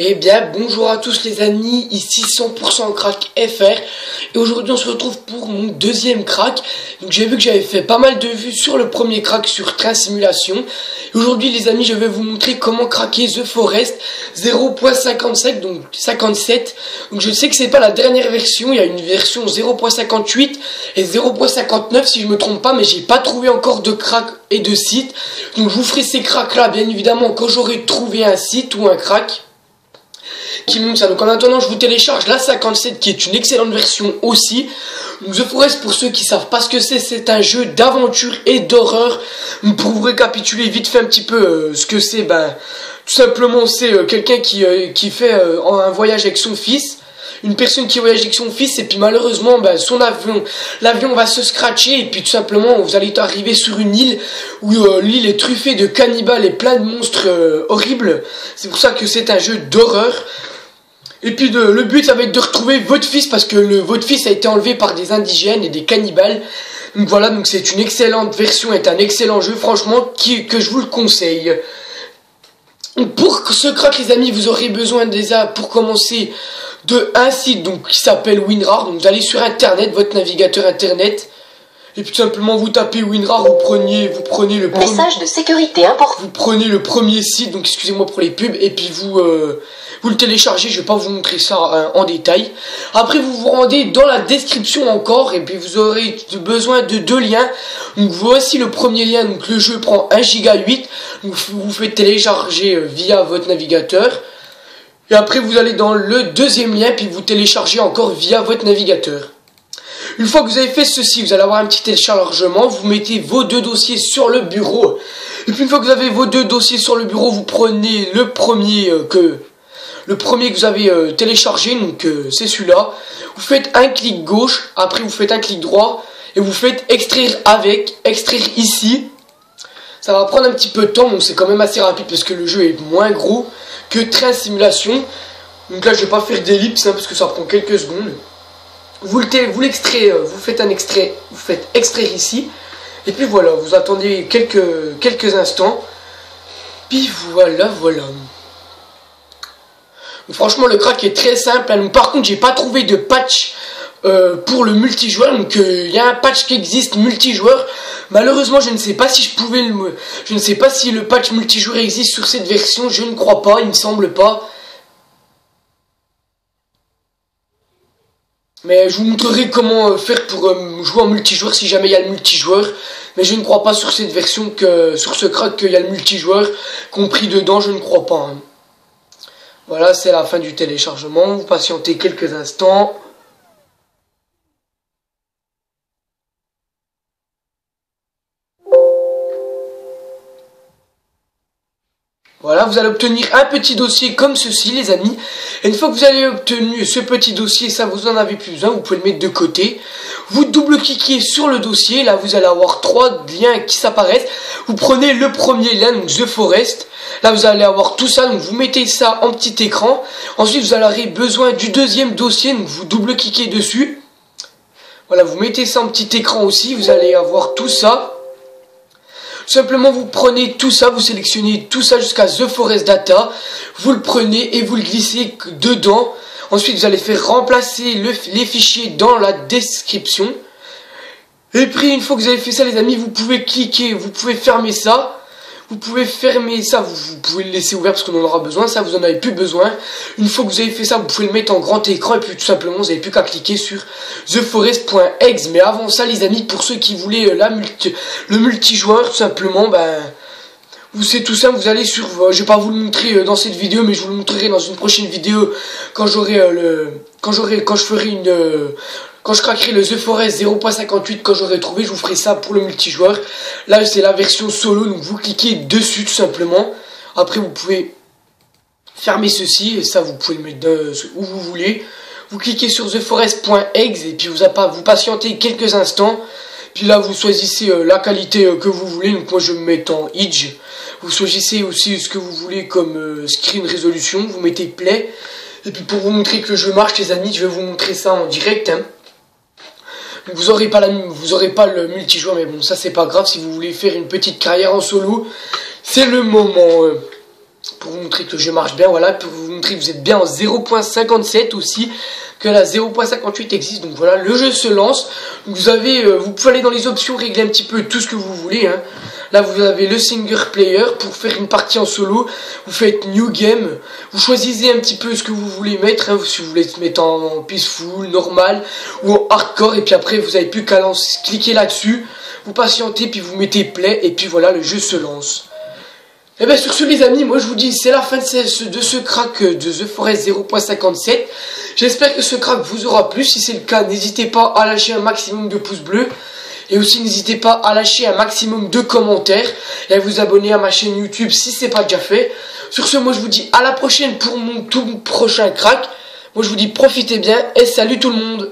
Eh bien, bonjour à tous les amis, ici 100% Crack FR. Et aujourd'hui on se retrouve pour mon deuxième crack. Donc j'ai vu que j'avais fait pas mal de vues sur le premier crack sur Train Simulation. Et aujourd'hui les amis, je vais vous montrer comment craquer The Forest 0.55, donc 57. Donc je sais que c'est pas la dernière version, il y a une version 0.58 et 0.59 si je me trompe pas. Mais j'ai pas trouvé encore de crack et de site. Donc je vous ferai ces cracks là bien évidemment quand j'aurai trouvé un site ou un crack qui monte ça. Donc en attendant je vous télécharge la 57 qui est une excellente version aussi. Donc The Forest, pour ceux qui savent pas ce que c'est un jeu d'aventure et d'horreur. Pour vous récapituler vite fait un petit peu ce que c'est, tout simplement c'est quelqu'un qui fait un voyage avec son fils. Une personne qui voyage avec son fils et puis malheureusement l'avion va se scratcher et puis tout simplement vous allez arriver sur une île où l'île est truffée de cannibales et plein de monstres horribles. C'est pour ça que c'est un jeu d'horreur. Et puis le but ça va être de retrouver votre fils parce que votre fils a été enlevé par des indigènes et des cannibales. Donc voilà, donc c'est une excellente version, est un excellent jeu franchement que je vous le conseille. Pour ce crack les amis, vous aurez besoin déjà pour commencer de un site donc qui s'appelle WinRAR. Donc vous allez sur internet, votre navigateur internet, et puis tout simplement vous tapez WinRAR, vous prenez le premier message de sécurité important. Vous prenez le premier site, donc excusez-moi pour les pubs, et puis vous le téléchargez. Je vais pas vous montrer ça en détail. Après vous vous rendez dans la description encore, et puis vous aurez besoin de deux liens. Donc voici le premier lien, donc le jeu prend 1 giga 8, donc vous faites télécharger via votre navigateur. Et après vous allez dans le deuxième lien, puis vous téléchargez encore via votre navigateur. Une fois que vous avez fait ceci, vous allez avoir un petit téléchargement, vous mettez vos deux dossiers sur le bureau. Et puis une fois que vous avez vos deux dossiers sur le bureau, vous prenez le premier que vous avez téléchargé, donc c'est celui-là. Vous faites un clic gauche, après vous faites un clic droit, et vous faites extraire ici. Ça va prendre un petit peu de temps, donc c'est quand même assez rapide parce que le jeu est moins gros que Train Simulation. Donc là je vais pas faire d'ellipse parce que ça prend quelques secondes. Vous faites un extrait, vous faites extraire ici. Et puis voilà, vous attendez quelques instants. Puis voilà. Donc, franchement le crack est très simple. Donc, par contre j'ai pas trouvé de patch pour le multijoueur. Donc il y a un patch qui existe multijoueur. Malheureusement je ne sais pas si je ne sais pas si le patch multijoueur existe sur cette version. Je ne crois pas, il me semble pas. Mais je vous montrerai comment faire pour jouer en multijoueur si jamais il y a le multijoueur. Mais je ne crois pas sur cette version sur ce crack qu'il y a le multijoueur compris dedans, je ne crois pas. Hein. Voilà, c'est la fin du téléchargement. Vous patientez quelques instants. Voilà, vous allez obtenir un petit dossier comme ceci les amis. Et une fois que vous avez obtenu ce petit dossier, ça vous en avez plus besoin, vous pouvez le mettre de côté. Vous double-cliquez sur le dossier, là vous allez avoir trois liens qui s'apparaissent. Vous prenez le premier lien, donc The Forest. Là vous allez avoir tout ça, donc vous mettez ça en petit écran. Ensuite vous allez avoir besoin du deuxième dossier, donc vous double-cliquez dessus. Voilà, vous mettez ça en petit écran aussi, vous allez avoir tout ça. Simplement vous prenez tout ça, vous sélectionnez tout ça jusqu'à The Forest Data, vous le prenez et vous le glissez dedans. Ensuite vous allez faire remplacer les fichiers dans la description. Et puis une fois que vous avez fait ça les amis, vous pouvez cliquer, vous pouvez fermer ça. Vous pouvez fermer ça, vous pouvez le laisser ouvert parce qu'on en aura besoin, ça vous en avez plus besoin. Une fois que vous avez fait ça, vous pouvez le mettre en grand écran et puis tout simplement vous n'avez plus qu'à cliquer sur theforest.exe. Mais avant ça les amis, pour ceux qui voulaient le multijoueur, tout simplement, c'est tout simple, vous allez sur, je vais pas vous le montrer dans cette vidéo, mais je vous le montrerai dans une prochaine vidéo quand je craquerai le The Forest 0.58, quand j'aurai trouvé, je vous ferai ça pour le multijoueur. Là, c'est la version solo, donc vous cliquez dessus tout simplement. Après, vous pouvez fermer ceci, et ça, vous pouvez le mettre où vous voulez. Vous cliquez sur theforest.exe, et puis vous patientez quelques instants. Puis là, vous choisissez la qualité que vous voulez. Donc moi, je vais me mettre en Edge. Vous choisissez aussi ce que vous voulez comme screen résolution. Vous mettez Play. Et puis pour vous montrer que le jeu marche, les amis, je vais vous montrer ça en direct. Hein. Vous aurez pas le multijoueur, mais bon, ça c'est pas grave. Si vous voulez faire une petite carrière en solo, c'est le moment. pour vous montrer que le jeu marche bien, voilà, pour vous montrer que vous êtes bien en 0.57 aussi, que la 0.58 existe. Donc voilà, le jeu se lance. Donc vous pouvez aller dans les options, régler un petit peu tout ce que vous voulez, hein. Là vous avez le single player pour faire une partie en solo, vous faites new game, vous choisissez un petit peu ce que vous voulez mettre, hein, si vous voulez mettre en peaceful, normal ou en hardcore, et puis après vous n'avez plus qu'à cliquer là-dessus, vous patientez, puis vous mettez play, et puis voilà, le jeu se lance. Et bien sur ce les amis, moi je vous dis, c'est la fin de ce crack de The Forest 0.57. J'espère que ce crack vous aura plu. Si c'est le cas, n'hésitez pas à lâcher un maximum de pouces bleus. Et aussi n'hésitez pas à lâcher un maximum de commentaires. Et à vous abonner à ma chaîne YouTube si ce n'est pas déjà fait. Sur ce, moi je vous dis à la prochaine pour mon tout prochain crack. Moi je vous dis profitez bien et salut tout le monde.